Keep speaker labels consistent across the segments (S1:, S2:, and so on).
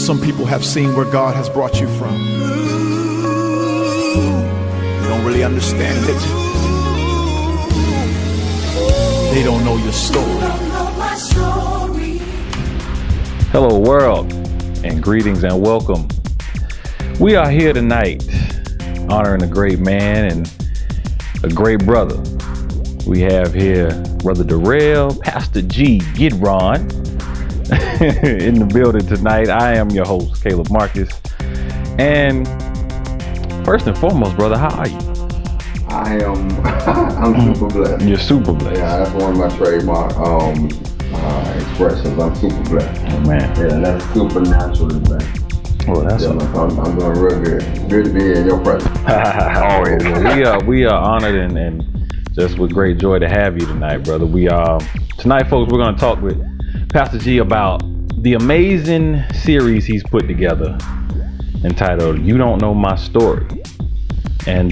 S1: Some people have seen where God has brought you from. They don't really understand it. They don't know your story.
S2: Hello world, and greetings and welcome. We are here tonight honoring a great man and a great brother. We have here Brother Darrell, Pastor G, Gidron in the building tonight. I am your host, Caleb Marcus. And first and foremost, brother, how are you?
S3: I'm super blessed.
S2: You're super blessed.
S3: Yeah, that's one of my trademark expressions. I'm super blessed.
S2: Oh, man.
S3: Yeah, that's supernaturally blessed.
S2: Well, that's
S3: I'm doing real good. Good to be in your presence.
S2: Always. we are honored and just with great joy to have you tonight, brother. Tonight, folks, we're going to talk with Pastor G about the amazing series he's put together entitled "You Don't Know My Story." And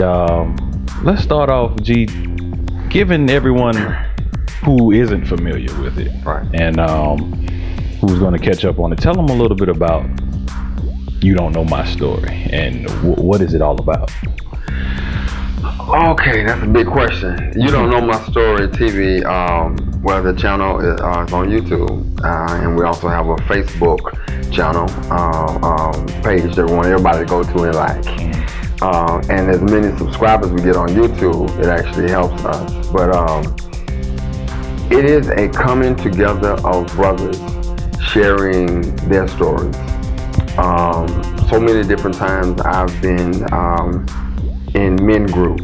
S2: let's start off, G, giving everyone who isn't familiar with it,
S3: right, and
S2: who's going to catch up on it, tell them a little bit about You Don't Know My Story and what is it all about?
S3: Okay, that's a big question. You Don't Know My Story TV. Well, the channel is on YouTube, and we also have a Facebook channel page that we want everybody to go to and like. And as many subscribers we get on YouTube, it actually helps us. But it is a coming together of brothers sharing their stories. So many different times I've been in men group,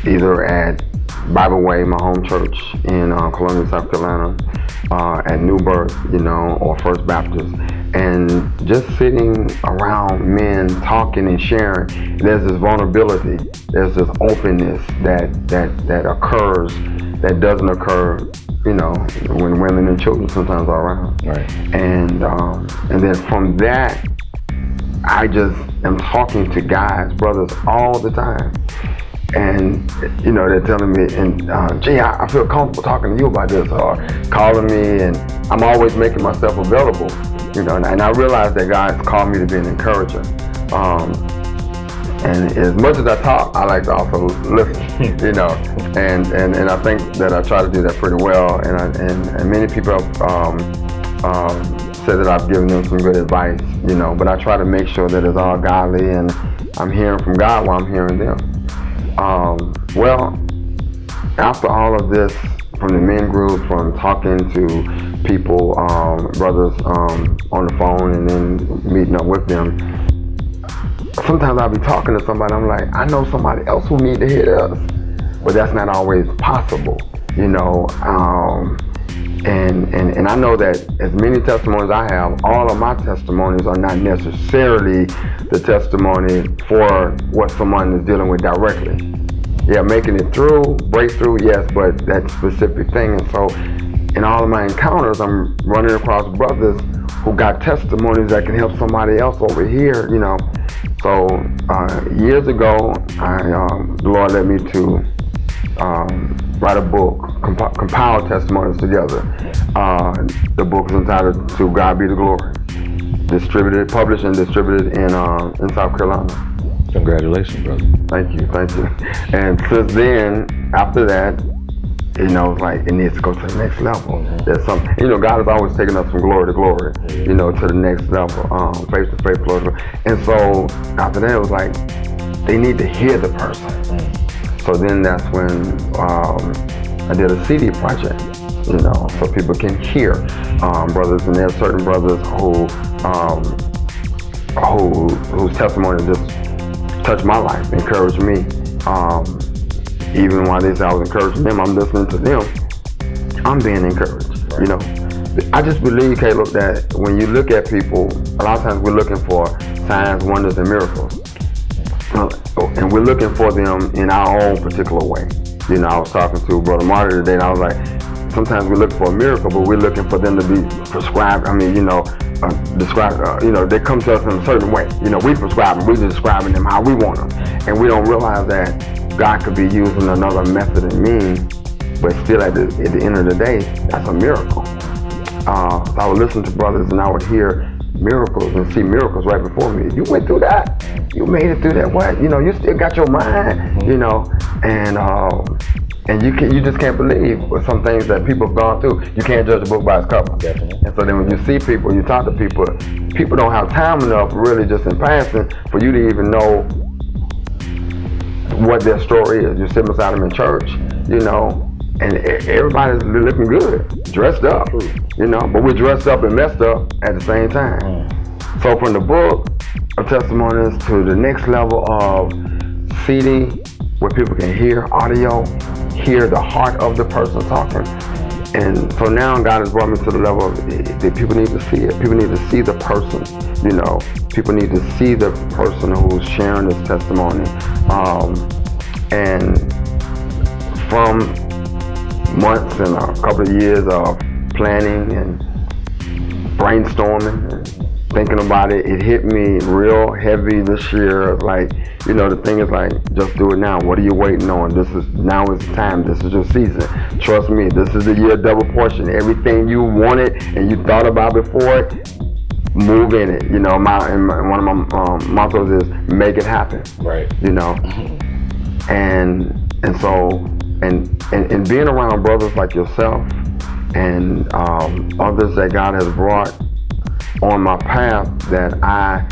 S3: either at Bible Way, my home church in Columbia, South Carolina, at New Birth, or First Baptist, and just sitting around men talking and sharing. There's this vulnerability, there's this openness that occurs, that doesn't occur, when women and children sometimes are around.
S2: Right.
S3: And then from that, I just am talking to guys, brothers, all the time. And, they're telling me, gee, I feel comfortable talking to you about this, or calling me, and I'm always making myself available, and I realize that God's called me to be an encourager. And as much as I talk, I like to also listen, and I think that I try to do that pretty well, and many people say that I've given them some good advice, but I try to make sure that it's all godly and I'm hearing from God while I'm hearing them. Well, after all of this, from the men group, from talking to people, brothers on the phone, and then meeting up with them, sometimes I'll be talking to somebody, I'm like, I know somebody else who need to hear this, but that's not always possible, and I know that as many testimonies I have, all of my testimonies are not necessarily the testimony for what someone is dealing with directly. Yeah, making it through, breakthrough, yes, but that specific thing. And so in all of my encounters, I'm running across brothers who got testimonies that can help somebody else over here, So years ago, the Lord led me to write a book, compile testimonies together. The book is entitled "To God Be the Glory." Published and distributed in South Carolina.
S2: Congratulations, brother.
S3: Thank you. And since then, after that, it's like it needs to go to the next level. There's something, God is always taking us from glory to glory, to the next level, faith to faith, glory to glory. And so after that, it was like they need to hear the person. So then that's when I did a CD project, so people can hear brothers, and there are certain brothers whose testimony just touched my life, encouraged me. Even while they say I was encouraging them, I'm listening to them, I'm being encouraged, I just believe, Caleb, that when you look at people, a lot of times we're looking for signs, wonders, and miracles. And we're looking for them in our own particular way. I was talking to Brother Marty today, and I was like, sometimes we look for a miracle, but we're looking for them to be prescribed. They come to us in a certain way. We prescribe them, we're describing them how we want them. And we don't realize that God could be using another method and means, but still at the end of the day, that's a miracle. I would listen to brothers and I would hear miracles and see miracles right before me. You went through that. You made it through that. What? You know, you still got your mind. You know, and you just can't believe some things that people have gone through. You can't judge a book by its cover.
S2: Definitely.
S3: And so then when you see people, you talk to people, people don't have time enough really just in passing for you to even know what their story is. You sit beside them in church, you know, and everybody's looking good, dressed up, you know, but we're dressed up and messed up at the same time. So from the book of testimonies to the next level of CD, where people can hear audio, hear the heart of the person talking. And so now God has brought me to the level that people need to see it. People need to see the person, you know. People need to see the person who's sharing this testimony. And from months and a couple of years of planning and brainstorming and thinking about it, it hit me real heavy this year. Like, you know, the thing is like, just do it now. What are you waiting on? Now is the time. This is your season. Trust me, this is the year of double portion. Everything you wanted and you thought about before it, move in it. You know, one of my mottos is make it happen.
S2: Right.
S3: You know, and so being around brothers like yourself and others that God has brought on my path, that I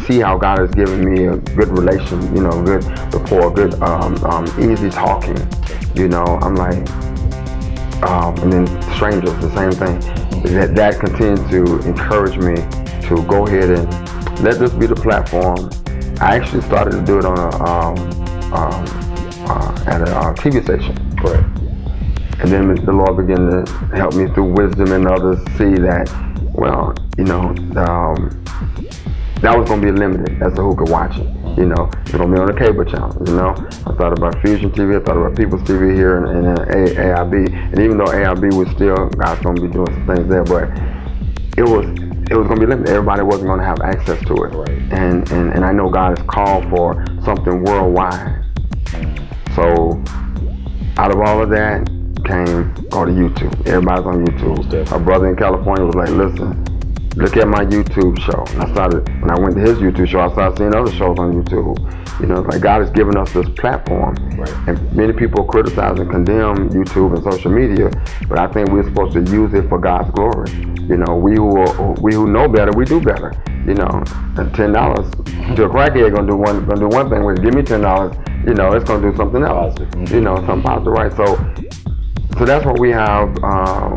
S3: see how God has given me a good relation, you know, good rapport, good easy talking, you know. I'm like, and then strangers, the same thing. That continues to encourage me to go ahead and let this be the platform. I actually started to do it on at a TV station.
S2: Correct.
S3: And then the Lord began to help me through wisdom and others see that, well, you know, that was going to be limited as to who could watch it. You know, it's going to be on a cable channel, you know. I thought about Fusion TV, I thought about People's TV here and AIB. And even though AIB was still, God's going to be doing some things there, but it was going to be limited. Everybody wasn't going to have access to it.
S2: Right.
S3: And I know God has called for something worldwide. So out of all of that came, go to YouTube. Everybody's on YouTube. A brother in California was like, listen, look at my YouTube show. And when I went to his YouTube show, I started seeing other shows on YouTube. You know, like God has given us this platform.
S2: Right.
S3: And many people criticize and condemn YouTube and social media, but I think we're supposed to use it for God's glory. You know, we who know better, we do better. You know, and $10 to a crackhead gonna do one thing with it. Give me $10, you know, it's gonna do something else. You know, something positive, right? So that's what we have.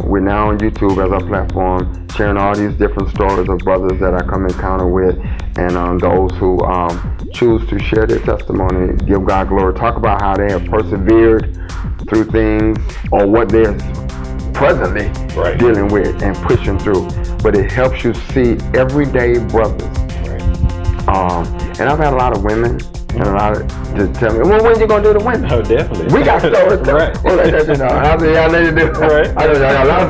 S3: We're now on YouTube as our platform, sharing all these different stories of brothers that I come encounter with, and those who choose to share their testimony, give God glory, talk about how they have persevered through things or what they're presently dealing with and pushing through. But it helps you see everyday brothers.
S2: Right.
S3: And I've had a lot of women and a lot of just tell me, well, when you gonna do the women?
S2: Oh, definitely.
S3: We got stories too.
S2: Right.
S3: Well, like that, you know. I said, y'all need to do.
S2: Right.
S3: I said, y'all got a lot of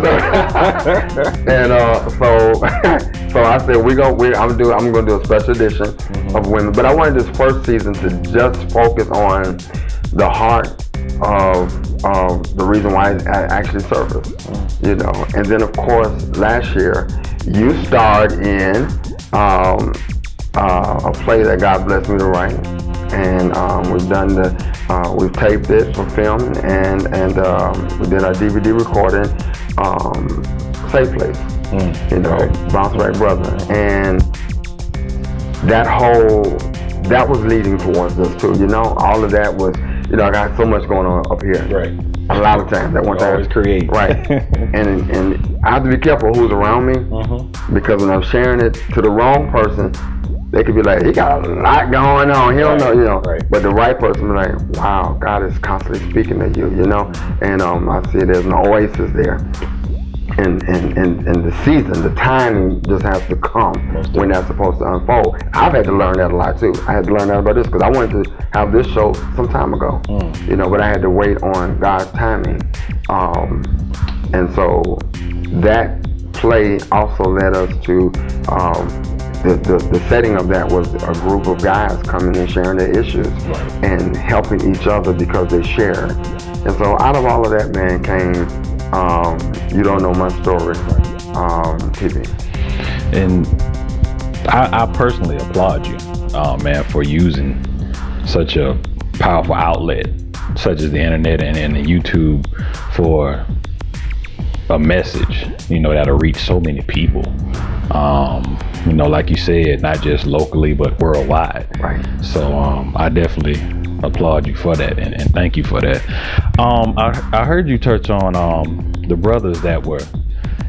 S3: stories. And so I said, I'm gonna do a special edition of women. But I wanted this first season to just focus on the heart of the reason why I actually service. You know. And then of course last year you starred in a play that God blessed me to write, and we've taped it for film, and we did our DVD recording, Safe Place, you know, Bounce Back Brother, and that was leading towards this too, you know. All of that was, you know, I got so much going on up here.
S2: Right.
S3: A lot of times, that one time.
S2: Always create.
S3: Right. and I have to be careful who's around me, because when I'm sharing it to the wrong person, they could be like, he got a lot going on. He don't know, you know.
S2: Right.
S3: But the right person be like, wow, God is constantly speaking to you, you know. And I see there's an oasis there. And the season, the timing just has to come when that's supposed to unfold. I've had to learn that a lot too. I had to learn that about this because I wanted to have this show some time ago, you know, but I had to wait on God's timing. And so that play also led us to, the setting of that was a group of guys coming and sharing their issues and helping each other because they shared. And so out of all of that, man, came, you don't know my story, TV.
S2: And I personally applaud you, man, for using such a powerful outlet such as the internet and the YouTube for a message, that'll reach so many people. Like you said, not just locally but worldwide.
S3: Right.
S2: So I definitely applaud you for that and thank you for that. I heard you touch on the brothers that were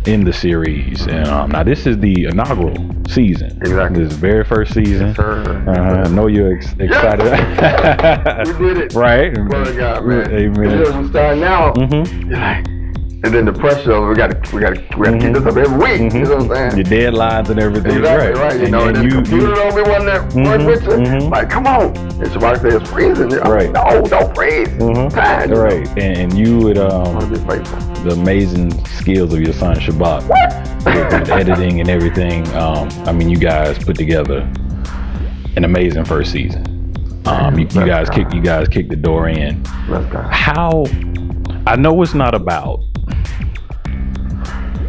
S2: in the series, and now this is the inaugural season.
S3: Exactly.
S2: This very first season.
S3: Yes, sir.
S2: I know you're excited.
S3: We did it.
S2: Right.
S3: Glory to God, man.
S2: Amen.
S3: We start now.
S2: Mm-hmm.
S3: You're like, and then the pressure of we got to keep this up every week.
S2: Mm-hmm.
S3: You know what I'm saying?
S2: Your deadlines and everything.
S3: Exactly, right. And then the computer don't be one that work with you.
S2: Mm-hmm.
S3: Like, come on. And Shabbat says it's freezing.
S2: Right.
S3: No, don't freeze.
S2: Mm-hmm.
S3: Time.
S2: Right. And you would
S3: want to be faithful.
S2: the amazing skills of your son Shabbat with editing and everything. You guys put together an amazing first season. You guys kicked the door in.
S3: Let's go.
S2: How? I know it's not about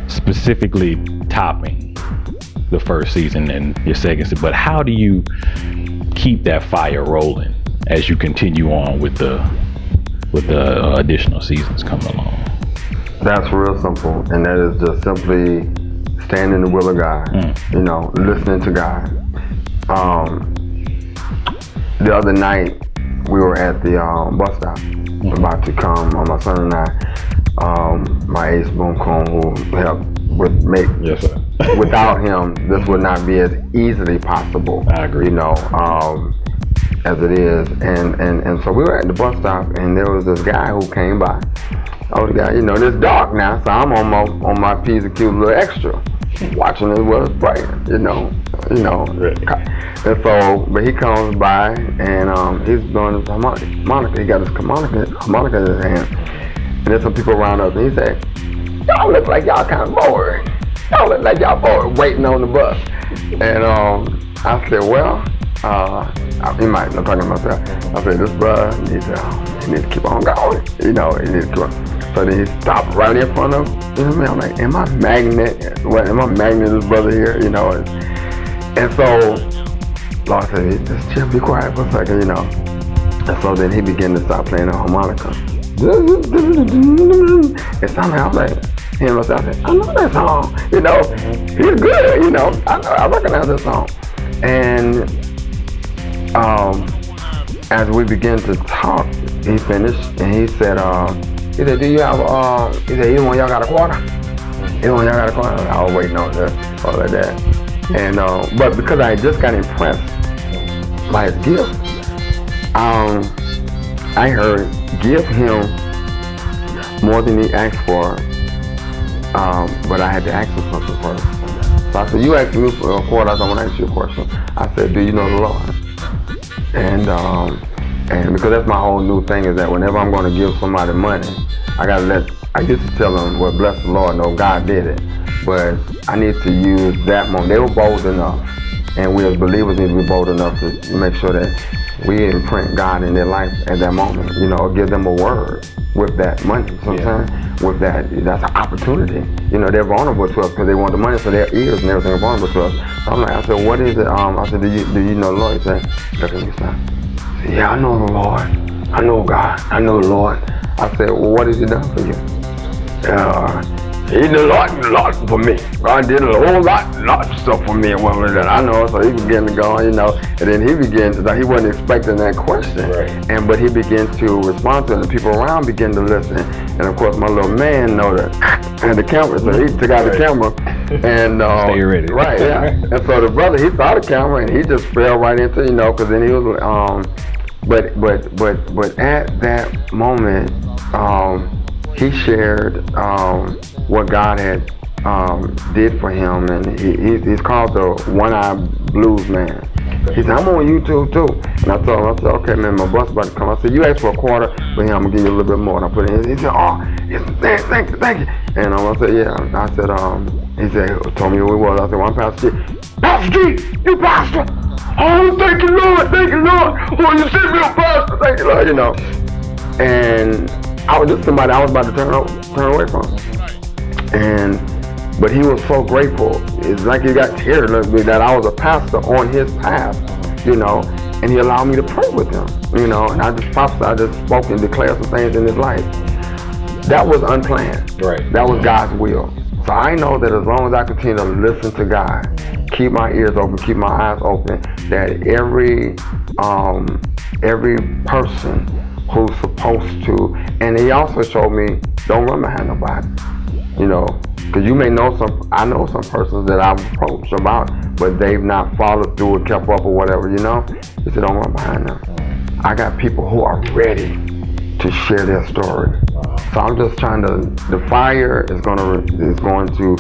S2: specifically topping the first season and your second season, but how do you keep that fire rolling as you continue on with the additional seasons coming along?
S3: That's real simple, and that is just simply staying in the will of God. Listening to God. The other night we were at the bus stop, about to come. My son and I, my ace boom cone, who helped with make.
S2: Yes, sir.
S3: Without him, this would not be as easily possible.
S2: I agree.
S3: As it is, and so we were at the bus stop, and there was this guy who came by. The guy, it's dark now, so I'm on my P's and Q's a little extra, watching as well as praying, And so, but he comes by, and he's doing his harmonica. He got his harmonica in his hand, and there's some people around us, and he said, "Y'all look like y'all kind of bored. Y'all look like y'all bored waiting on the bus." And I said, "Well." He might not talking to myself. I said, "This brother needs to keep on going. He needs to keep on." So then he stopped right in front of me. I'm like, "Am I magnet this brother here?" And so Lord said, "Just chill, be quiet for a second, And so then he began to start playing the harmonica. And somehow I was like, I said, "I know that song. He's good. I recognize that song." And as we began to talk, he finished and he said, "Do you have either one of y'all got a quarter? Either one of y'all got a quarter?" I was waiting on that, all of that. And but because I just got impressed by his gift, I heard, "Give him more than he asked for," but I had to ask him something first. So I said, "You asked me for a quarter, I said, I want to ask you a question." I said, "Do you know the Lord?" And because that's my whole new thing, is that whenever I'm going to give somebody money, I used to tell them, "Well, bless the Lord, no, God did it." But I need to use that moment. They were bold enough, and we as believers need to be bold enough to make sure that we imprint God in their life at that moment, give them a word with that money sometimes. With that's an opportunity. They're vulnerable to us because they want the money, so their ears and everything are vulnerable to us. So I'm like, I said, "What is it?" I said, "Do you know the Lord?" He said, "Look at me, son." I said, "Yeah, I know the Lord. I know God. I know the Lord." I said, "Well, what has he done for you?" He did a lot for me. God did a whole lot of stuff for me. And what was that? I know. So he began to go, and then he began to, he wasn't expecting that question.
S2: Right.
S3: But he began to respond to it, and the people around began to listen. And of course, my little man had the camera, so he took out the camera. And
S2: stay ready.
S3: Right, yeah. And so the brother, he saw the camera, and he just fell right into, because then he was, but at that moment, he shared what God had did for him, and he's called the One-Eyed Blues Man. He said, "I'm on YouTube too." And I told him, I said, "Okay, man, my bus about to come." I said, "You asked for a quarter, but here I'm gonna give you a little bit more." And I put it in. He said, "Oh, thank you." And I said, "Yeah." I said, he said, told me who it was. I said, "Well, I'm Pastor G." "Pastor G, you pastor? Oh, thank you, Lord. Oh, you sent me a pastor. Thank you, Lord." And I was just somebody I was about to turn away from. But he was so grateful. It's like he got tears that I was a pastor on his path, and he allowed me to pray with him, and I just prophesied, I just spoke and declared some things in his life. That was unplanned.
S2: Right.
S3: That was God's will. So I know that as long as I continue to listen to God, keep my ears open, keep my eyes open, that every person who's supposed to, and he also showed me, don't run behind nobody, because you may know I know some persons that I've approached about, but they've not followed through or kept up or whatever, He said, don't run behind them. I got people who are ready to share their story. So I'm just trying to, the fire is going to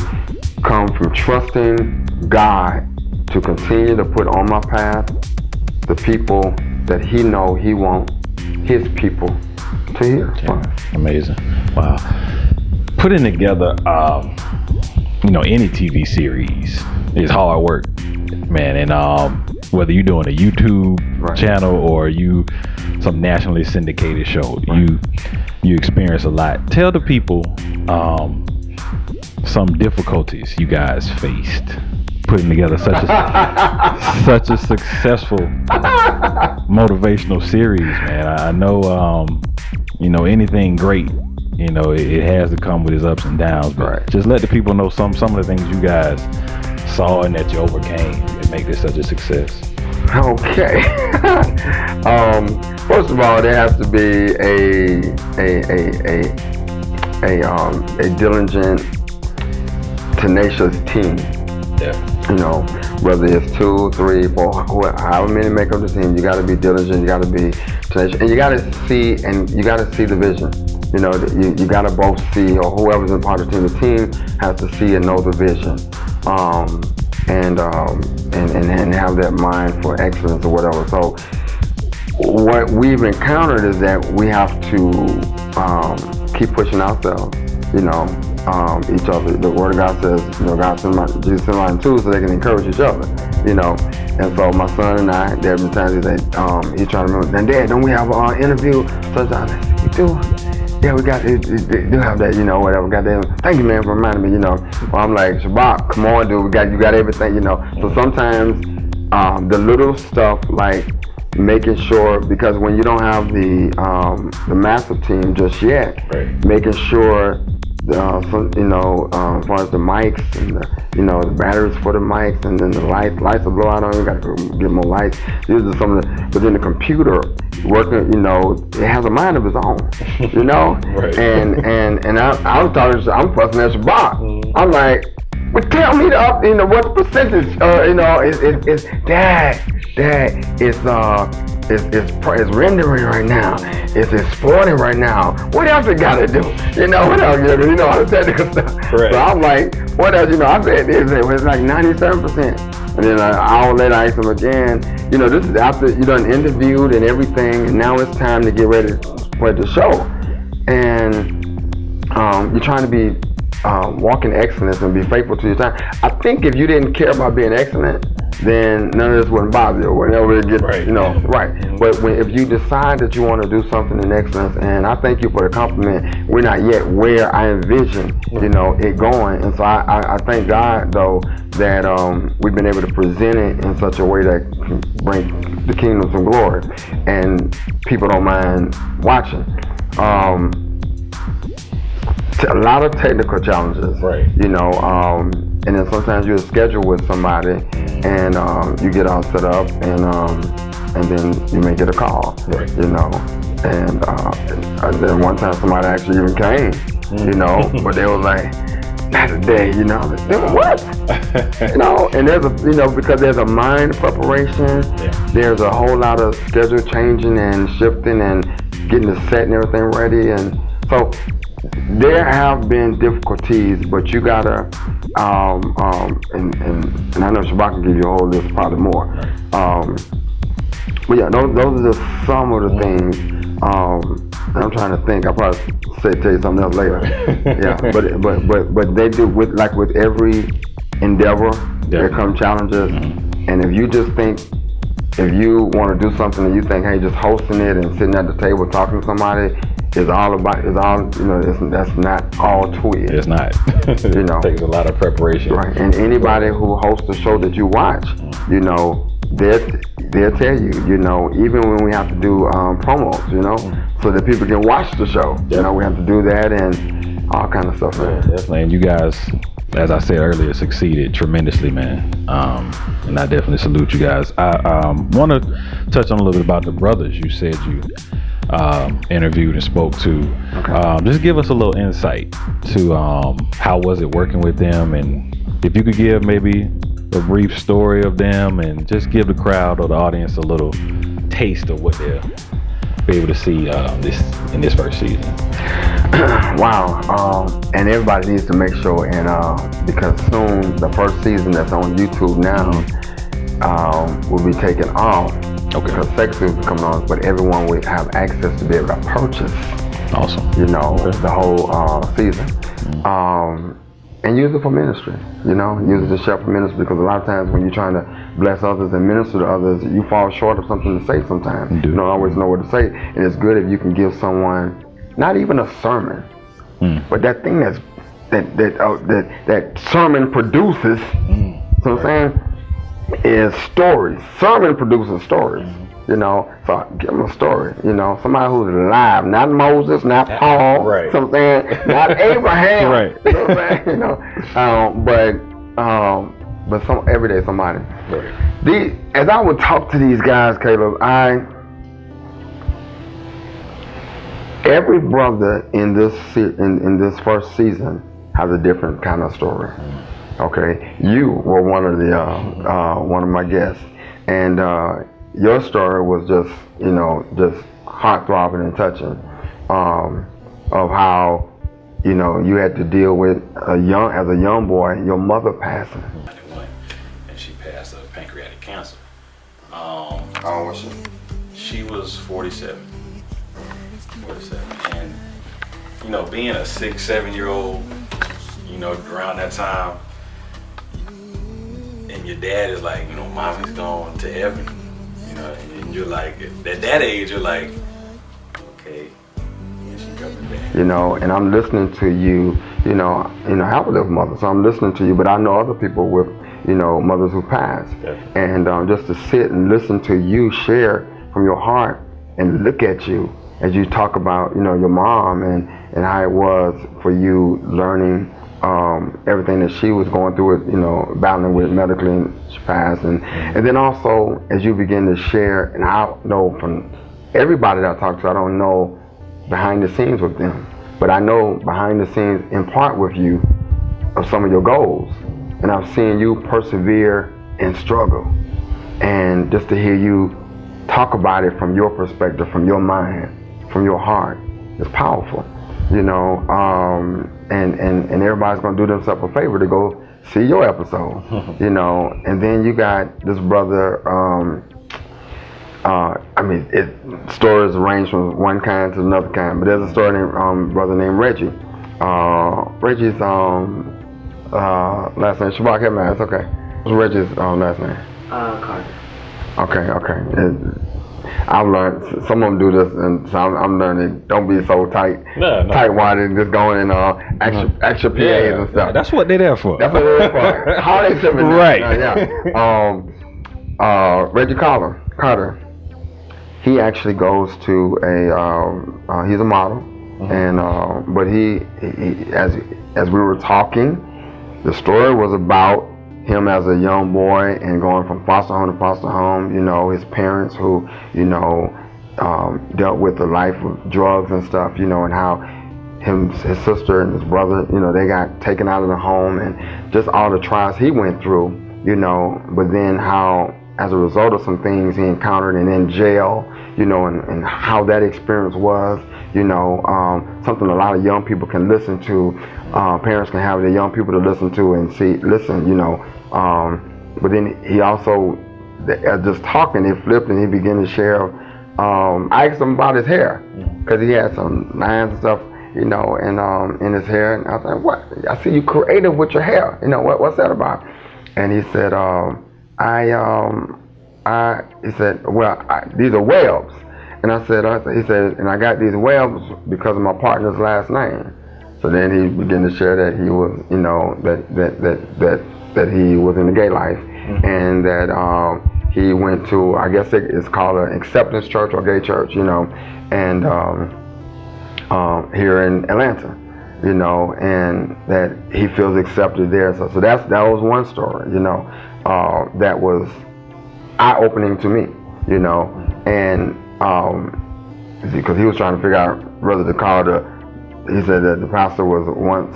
S3: come from trusting God to continue to put on my path the people that He wants His people to hear.
S2: Yeah. Amazing. Wow. Putting together, any TV series is hard work, man. And whether you're doing a YouTube channel or some nationally syndicated show, you experience a lot. Tell the people some difficulties you guys faced putting together such a successful motivational series, man. I know anything great, it has to come with its ups and downs, but just let the people know some of the things you guys saw and that you overcame and make this such a success.
S3: Okay. First of all, there has to be a diligent, tenacious team.
S2: Yeah.
S3: Whether it's 2, 3, 4, however many make up the team, you got to be diligent, you got to be tenacious, and you got to see the vision. You got to both see, or whoever's in part of the team has to see and know the vision. And have that mind for excellence or whatever. So what we've encountered is that we have to keep pushing ourselves, each other. The Word of God says, Jesus sent out in twos so they can encourage each other, And so my son and I, there have been times he's trying to remember, and Dad, don't we have an interview? So I said, we do. Yeah, we got it. Do have that, whatever. Goddamn. Thank you, man, for reminding me. Well, I'm like, Shabbat, come on, dude. You got everything, So sometimes the little stuff like making sure, because when you don't have the massive team just yet, making sure as far as the mics and the batteries for the mics, and then the lights will blow out on you. Got to get more lights. These are some of the. But then the computer working, it has a mind of its own,
S2: Right.
S3: And I was talking, I'm fussing at Shabbat. I'm like, well, tell me what the percentage, it's Dad, it's rendering right now. It's exporting right now. What else it got to do? What else? All the technical stuff.
S2: Right.
S3: So I'm like, what else? I said it's like 97%. And then an hour later, I asked him again. This is after you done interviewed and everything, and now it's time to get ready for the show. And you're trying to be walking excellence and be faithful to your time. I think if you didn't care about being excellent, then none of this wouldn't bother you. Whenever it gets, right. But if you decide that you want to do something in excellence, and I thank you for the compliment, we're not yet where I envision, it going. And so I thank God, though, that we've been able to present it in such a way that can bring the kingdom some glory, and people don't mind watching. A lot of technical challenges,
S2: right?
S3: And then sometimes you'll schedule with somebody, and you get all set up, and then you may get a call,
S2: right?
S3: And then one time somebody actually even came, but they was like, not today, what? And there's because there's a mind preparation, there's a whole lot of schedule changing and shifting and getting the set and everything ready, and so there have been difficulties, but you gotta, and I know Shabbat can give you a whole list, probably more. But yeah, those are just some of the things. I'm trying to think. I'll probably tell you something else later. Yeah, but they do with every endeavor, there come challenges, and if you just think, if you want to do something and you think, hey, just hosting it and sitting at the table talking to somebody, it's all about, that's not all to it.
S2: It's not.
S3: You know,
S2: it takes a lot of preparation.
S3: Right, and anybody who hosts a show that you watch, you know, they'll tell you, you know, even when we have to do promos, you know, so that people can watch the show. You know, we have to do that and all kind of stuff.
S2: Yeah, definitely. And you guys, as I said earlier, succeeded tremendously, man. And I definitely salute you guys. I want to touch on a little bit about the brothers you said you interviewed and spoke to.
S3: Okay.
S2: Just give us a little insight to how was it working with them, and if you could give maybe a brief story of them and just give the crowd or the audience a little taste of what they'll be able to see in this first season.
S3: Wow, and everybody needs to make sure, and because soon the first season that's on YouTube now will be taken off.
S2: Okay.
S3: Because second season is coming on, but everyone will have access to be able to purchase.
S2: Awesome.
S3: You know,
S2: Okay.
S3: the whole season, and use it for ministry. You know, use it to share for ministry, because a lot of times when you're trying to bless others and minister to others, you fall short of something to say sometimes.
S2: You do.
S3: You don't always know what to say, and it's good if you can give someone not even a sermon, but that thing that sermon produces. So I'm saying is stories. Sermon produces stories. You know, so give them a story. You know, somebody who's alive, not Moses, not Paul.
S2: Right.
S3: So I'm saying, not Abraham.
S2: Right.
S3: You know what I'm saying? You know, but some everyday somebody.
S2: Right.
S3: As I would talk to these guys, Caleb, every brother in this first season has a different kind of story. Okay, you were one of my guests, and your story was just, you know, just heart-throbbing and touching, of how, you know, you had to deal with as a young boy, your mother passing.
S2: And she passed of pancreatic cancer.
S3: How old was she?
S2: She was 47. And, you know, being a 6-7-year-old, you know, around that time, and your dad is like, you know, mommy's gone to heaven, you know, and you're like, at that age, you're like, okay, yeah, she coming back.
S3: You know, and I'm listening to you, you know, I have a little mother, so I'm listening to you, but I know other people with, you know, mothers who passed.
S2: Yeah.
S3: And just to sit and listen to you share from your heart and look at you as you talk about, you know, your mom and how it was for you learning everything that she was going through, with, you know, battling with medically, and she passed, and then also as you begin to share, and I know from everybody that I talk to, I don't know behind the scenes with them, but I know behind the scenes in part with you of some of your goals, and I've seen you persevere and struggle, and just to hear you talk about it from your perspective, from your mind, from your heart, is powerful. You know, and everybody's gonna do themselves a favor to go see your episode. You know, and then you got this brother. I mean, stories range from one kind to another kind, but there's a story named brother named Reggie. Reggie's last name Shabak Headman. It's okay. What's Reggie's last name?
S4: Carter.
S3: Okay. I've learned, some of them do this, and so I'm learning, don't be so tight-wadded, just going and ask your PAs and stuff.
S2: That's what they're there for.
S3: That's what they're there for. How they shipping
S2: Right.
S3: Reggie Carter, he actually goes to he's a model, and but he as we were talking, the story was about him as a young boy and going from foster home to foster home, you know, his parents who, you know, dealt with the life of drugs and stuff, you know, and how his sister and his brother, you know, they got taken out of the home, and just all the trials he went through, you know, but then how, as a result of some things he encountered and in jail, you know, and how that experience was, you know, something a lot of young people can listen to, parents can have their young people to listen to and listen, you know, but then he also, just talking, it flipped and he began to share, I asked him about his hair, because he had some lines and stuff, you know, and in his hair, and I was like, what? I see you creative with your hair, you know, what's that about? And he said, he said, well, these are webs. And I said, he said, and I got these webs because of my partner's last name. So then he began to share that he was, you know, that he was in the gay life, and that he went to, I guess it's called an acceptance church or gay church, you know, and here in Atlanta, you know, and that he feels accepted there. So that was one story, you know, that was eye-opening to me, you know, and because he was trying to figure out whether to call he said that the pastor was once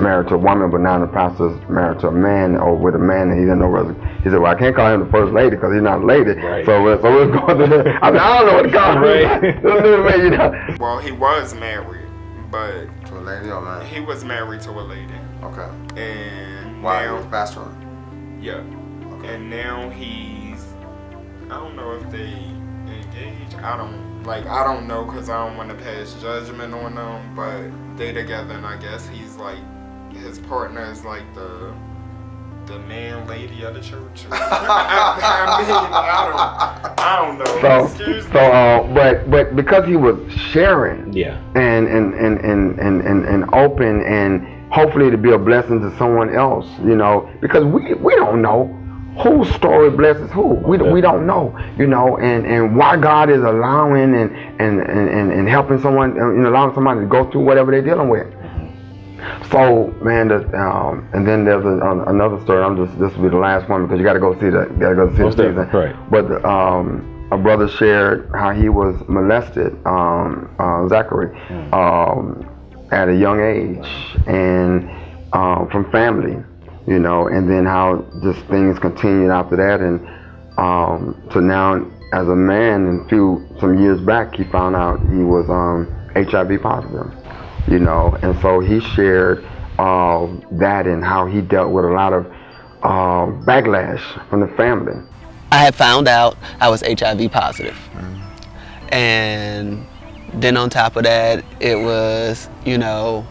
S3: married to a woman, but now the pastor's married to a man, or with a man, and he didn't know whether. He said, well, I can't call him the first lady because he's not a lady.
S2: Right.
S3: So we're going to I mean, I don't know what to call him.
S2: Right.
S3: You know?
S5: Well, he was married, but
S4: To a lady or man?
S5: he was married to a lady.
S4: Okay.
S5: And
S4: Why he
S5: now,
S4: was pastoring?
S5: yeah.
S4: Okay.
S5: And now he's, I don't know if they engaged. I don't know because I don't want to pass judgment on them, but they together, and I guess he's like, his partner is like the man lady of the church. I don't know. Excuse me.
S3: But because he was sharing,
S2: Yeah.
S3: and open, and hopefully to be a blessing to someone else, you know, because we don't know whose story blesses who. We don't know, you know, and why God is allowing and helping someone, you know, allowing somebody to go through whatever they're dealing with. So, man, and then there's another story. This will be the last one because you got to go see the season.
S2: Right.
S3: But a brother shared how he was molested, Zachary, at a young age, and from family, you know, and then how just things continued after that, and so now as a man, and some years back, he found out he was HIV positive. You know, and so he shared that and how he dealt with a lot of backlash from the family.
S6: I had found out I was HIV positive. And then on top of that, it was, you know,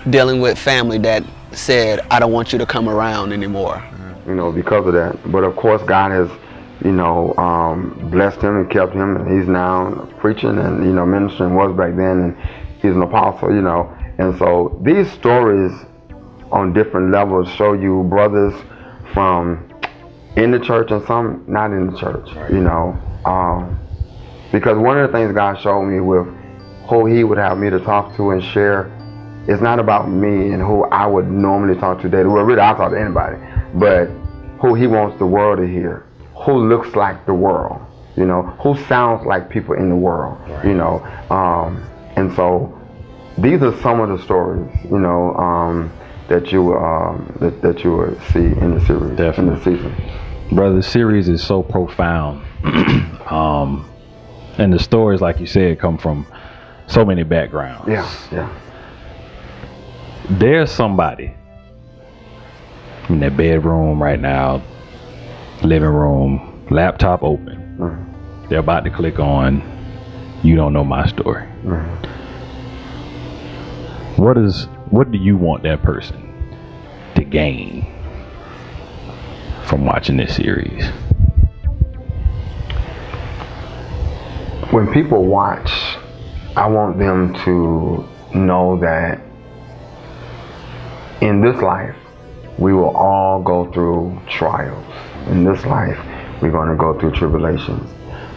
S6: dealing with family that said, I don't want you to come around anymore.
S3: You know, because of that. But of course, God has, you know, blessed him and kept him, and he's now preaching and, you know, ministering, was back then, and he's an apostle, you know. And so these stories on different levels show you brothers from in the church and some not in the church, you know. Because one of the things God showed me with who he would have me to talk to and share, it's not about me and who I would normally talk to daily. Well, really, I'll talk to anybody, but who he wants the world to hear, who looks like the world, you know, who sounds like people in the world, you know. And so these are some of the stories, you know, that you will see in the series,
S2: Definitely.
S3: in the season.
S2: Brother, the series is so profound. And the stories, like you said, come from so many backgrounds.
S3: Yeah.
S2: There's somebody in their bedroom right now, living room, laptop open. They're about to click on, you don't know my story. What do you want that person to gain from watching this series?
S3: When people watch, I want them to know that in this life, we will all go through trials. In this life, we're going to go through tribulations.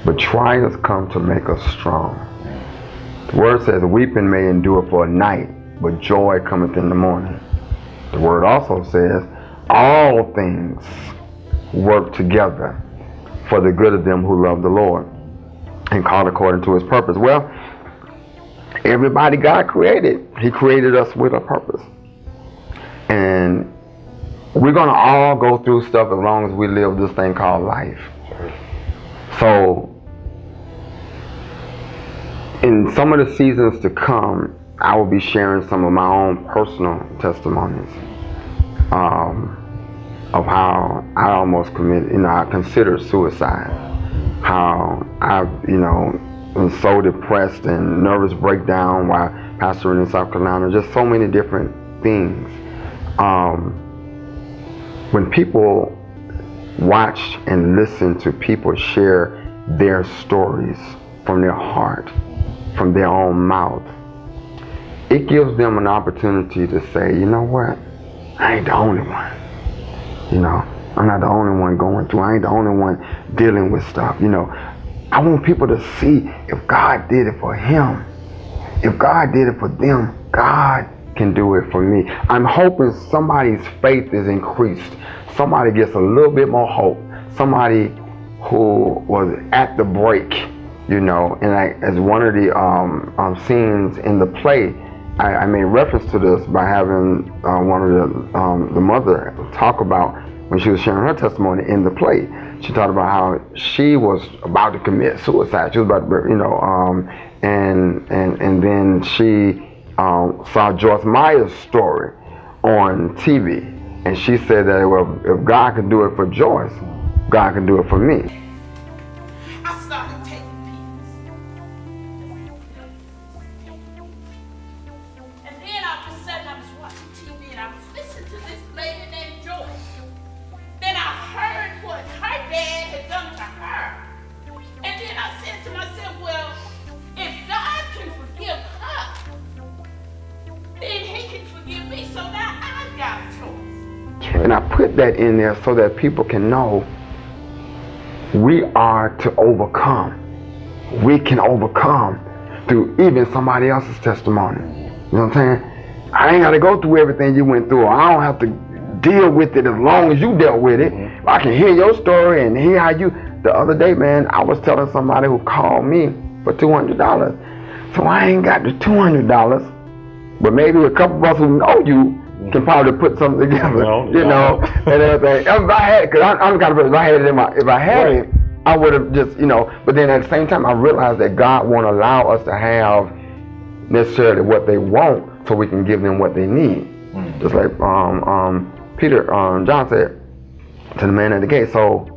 S3: But trials come to make us strong. The word says, weeping may endure for a night, but joy cometh in the morning. The word also says, all things work together for the good of them who love the Lord and called according to his purpose. Well, everybody God created, he created us with a purpose. And we're going to all go through stuff as long as we live this thing called life. So, in some of the seasons to come, I will be sharing some of my own personal testimonies of how I almost committed, I considered suicide. How I, was so depressed and nervous breakdown while pastoring in South Carolina, just so many different things. When people watch and listen to people share their stories from their heart, from their own mouth, it gives them an opportunity to say, you know what, I ain't the only one. You know, I'm not the only one going through. I ain't the only one dealing with stuff. You know, I want people to see if God did it for him, if God did it for them, God can do it for me. I'm hoping somebody's faith is increased. Somebody gets a little bit more hope. Somebody who was at the break, you know, and as one of the scenes in the play, I made reference to this by having one of the mother talk about when she was sharing her testimony in the play. She talked about how she was about to commit suicide. She was about to, you know, and then she saw Joyce Meyer's story on TV, and she said that, well, if God can do it for Joyce, God can do it for me.
S7: I started taking pills. And then all of a sudden I was watching TV and I was listening to this lady named Joyce. Then I heard what her dad had done to her. And then I said to myself, well, if God can forgive her, then he can forgive me. So now I've got a choice.
S3: And I put that in there so that people can know we are to overcome. We can overcome through even somebody else's testimony. You know what I'm saying? I ain't got to go through everything you went through. I don't have to deal with it as long as you dealt with it. I can hear your story and hear how you. The other day, man, I was telling somebody who called me for $200. So I ain't got the $200, but maybe a couple of us who know you can probably put something together, you know, and everything. If I had, because I'm the kind of person, if I had it, I would have just, you know, but then at the same time, I realized that God won't allow us to have necessarily what they want so we can give them what they need. Just like John said to the man at the gate. So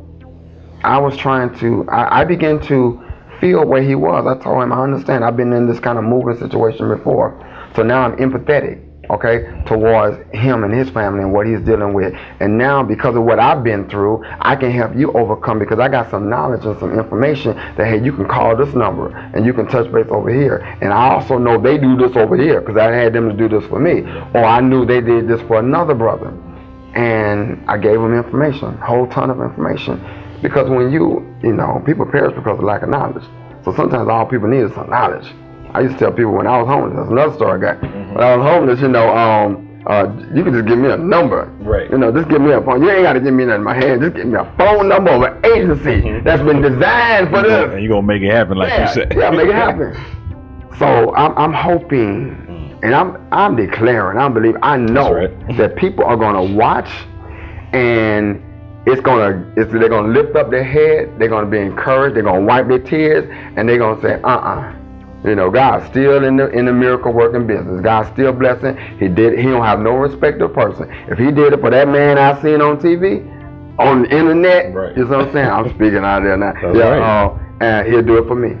S3: I was trying to, I began to feel where he was. I told him, I understand, I've been in this kind of moving situation before. So now I'm empathetic, okay, towards him and his family and what he's dealing with. And now, because of what I've been through, I can help you overcome, because I got some knowledge and some information that, hey, you can call this number and you can touch base over here. And I also know they do this over here because I had them to do this for me. Or I knew they did this for another brother. And I gave them information, a whole ton of information. Because when you know, people perish because of lack of knowledge. So sometimes all people need is some knowledge. I used to tell people when I was homeless, that's another story I got. When I was homeless, you know, you can just give me a number.
S2: Right.
S3: You know, just give me a phone. You ain't got to give me nothing in my hand. Just give me a phone number of an agency that's been designed for this.
S2: And you're going to make it happen like you said.
S3: Yeah, make it happen. So I'm hoping, and I'm declaring, I believe, I know that people are going to watch, and they're gonna lift up their head, they're gonna be encouraged, they're gonna wipe their tears, and they're gonna say, you know, God's still in the miracle working business. God's still blessing. He don't have no respect of person. If he did it for that man I seen on TV, on the internet, you know what I'm saying? I'm speaking out there now. And he'll do it for me.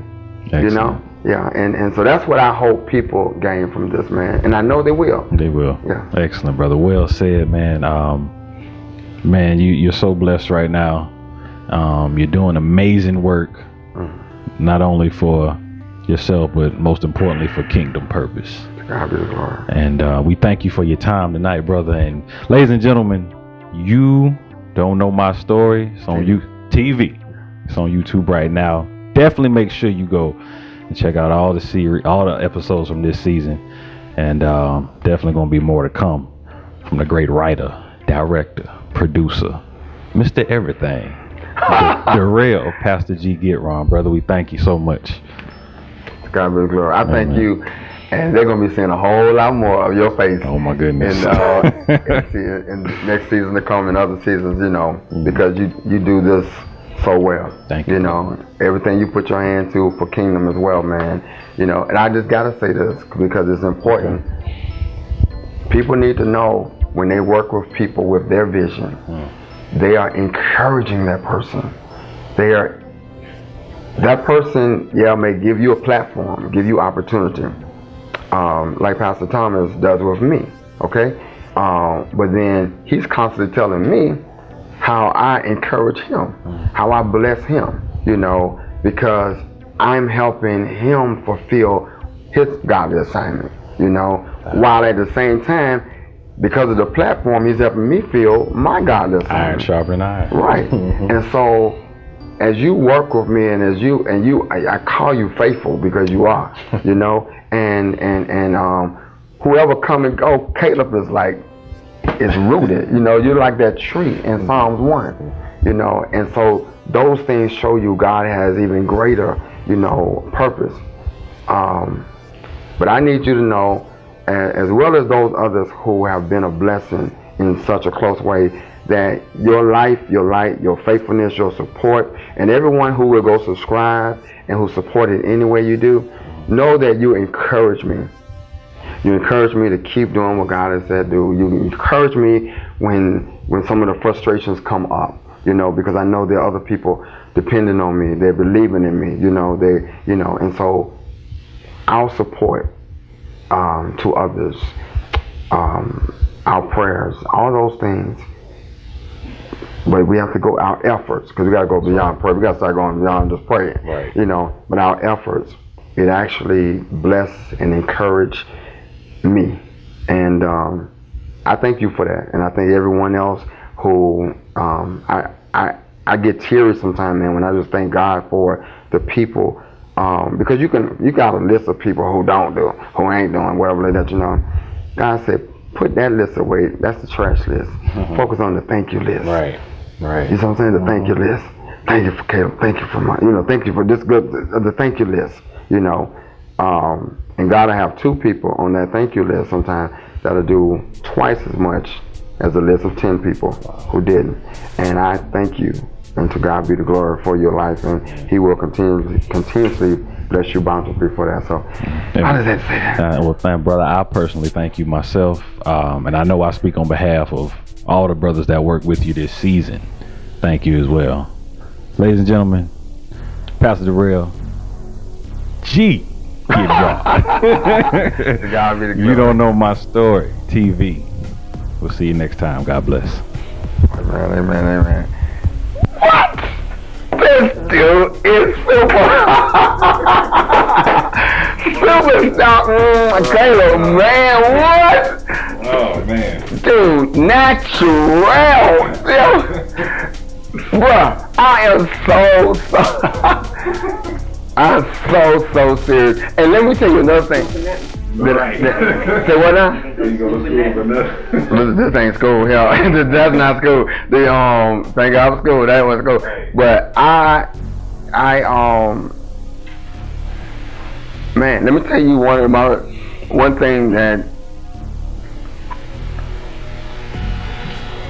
S3: Excellent. You know? Yeah, and so that's what I hope people gain from this, man. And I know they will.
S2: They will. Yeah. Excellent, brother. Well said, man. Man, you're so blessed right now. You're doing amazing work, not only for yourself, but most importantly for kingdom purpose.
S3: God be the glory.
S2: And we thank you for your time tonight, brother. And ladies and gentlemen, you don't know my story. It's on TV. It's on YouTube right now. Definitely make sure you go and check out all the episodes from this season. And definitely going to be more to come from the great writer, director, producer, Mr. Everything, Darrell, Pastor G. Gidron. Brother, we thank you so much.
S3: God be the glory. I thank you, and they're going to be seeing a whole lot more of your face.
S2: Oh my goodness.
S3: In next season to come and other seasons, you know, because you do this so well.
S2: Thank you.
S3: You know, everything you put your hand to for kingdom as well, man. You know, and I just got to say this because it's important. People need to know when they work with people with their vision, they are encouraging that person. That person, may give you a platform, give you opportunity, like Pastor Thomas does with me, okay? But then he's constantly telling me how I encourage him, how I bless him, you know, because I'm helping him fulfill his godly assignment, you know, while at the same time, because of the platform, he's helping me feel my godly assignment.
S2: Iron sharpening iron.
S3: Right. And so, as you work with me, and I call you faithful because you are, you know, and whoever come and go, Caleb is like, is rooted, you know, you're like that tree in Psalms 1, you know, and so those things show you God has even greater, you know, purpose. But I need you to know, as well as those others who have been a blessing in such a close way, that your life, your light, your faithfulness, your support, and everyone who will go subscribe and who support it any way you do, know that you encourage me. You encourage me to keep doing what God has said do. You encourage me when some of the frustrations come up, you know, because I know there are other people depending on me. They're believing in me, you know, and so our support to others, our prayers, all those things. But we have to go our efforts, because we got to go beyond prayer. We got to start going beyond just praying,
S2: right.
S3: You know. But our efforts, it actually bless and encourage me, and I thank you for that. And I thank everyone else who I get teary sometimes, man, when I just thank God for the people, because you got a list of people who don't do, who ain't doing whatever that, you know. God said, put that list away. That's the trash list. Focus on the thank you list.
S2: Right. Right.
S3: You know what I'm saying? The thank you list. Thank you for Caleb. Thank you for my, you know, thank you for this good, the thank you list, you know. And God will have 2 people on that thank you list sometimes that'll do twice as much as a list of 10 people who didn't. And I thank you, and to God be the glory for your life, and he will continuously bless you bountifully for that. So how does that say that?
S2: Well, brother, I personally thank you myself, and I know I speak on behalf of all the brothers that work with you this season. Thank you as well. Ladies and gentlemen, Pastor Darrell, Gidron. You don't know my story, TV. We'll see you next time. God bless.
S3: Amen, amen, amen. What? This dude is super. Superstar. Caleb, man, what?
S2: Oh, man.
S3: Dude, natural. Bruh, I am so serious. And let me tell you another thing. Say what now? You go to school for nothing. This ain't school, hell. That's not school. Thank God for school. That was school. But man, let me tell you one thing that,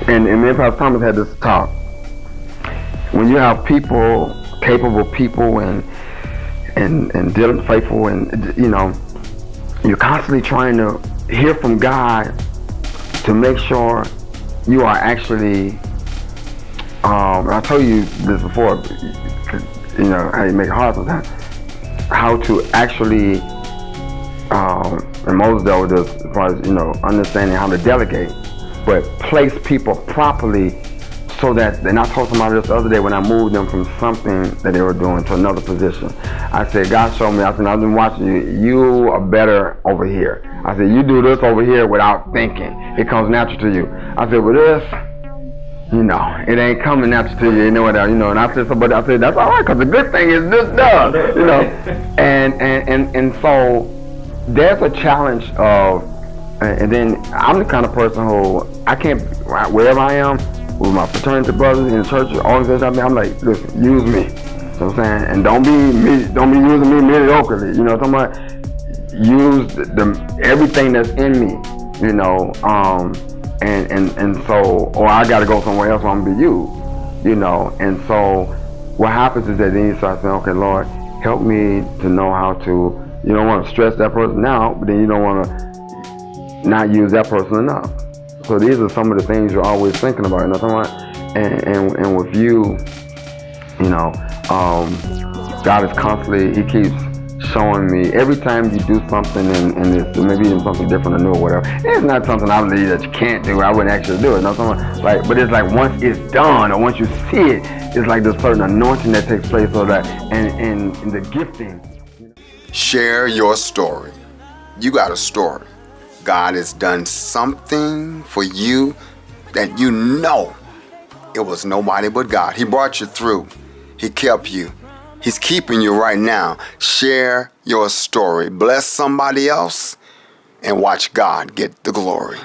S3: and me and Pastor Thomas had this talk. When you have people, capable people, and diligent, faithful, and you know, you're constantly trying to hear from God to make sure you are actually, I told you this before, you know, how you make it hard sometimes, how to actually, and Moses dealt with this as far as, you know, understanding how to delegate, but place people properly so that, and I told somebody this the other day when I moved them from something that they were doing to another position. I said, God showed me, I said, I've been watching you, you are better over here. I said, you do this over here without thinking. It comes natural to you. I said, with this, you know, it ain't coming natural to you, you know what, you know, and I said, but I said, that's all right, because the good thing is this does, you know, and so there's a challenge of, and then I'm the kind of person who, I can't, wherever I am, with my fraternity brothers in the church, organizations, I'm like, listen, use me. You know what I'm saying? And don't be using me mediocrely. You know what I'm talking about? Use everything that's in me, you know, and so, or I gotta go somewhere else where I'm gonna be used, you know. And so what happens is that then you start saying, okay, Lord, help me to know how to, you don't want to stress that person out, but then you don't want to not use that person enough. So these are some of the things you're always thinking about, you know what I'm talking about? And with you, you know, God is constantly, he keeps showing me every time you do something and it's maybe even something different or new or whatever. It's not something I believe that you can't do. I wouldn't actually do it. No, like, but it's like once it's done or once you see it, it's like this certain anointing that takes place or that and the gifting.
S8: Share your story. You got a story. God has done something for you that you know it was nobody but God. He brought you through. He kept you. He's keeping you right now. Share your story. Bless somebody else and watch God get the glory.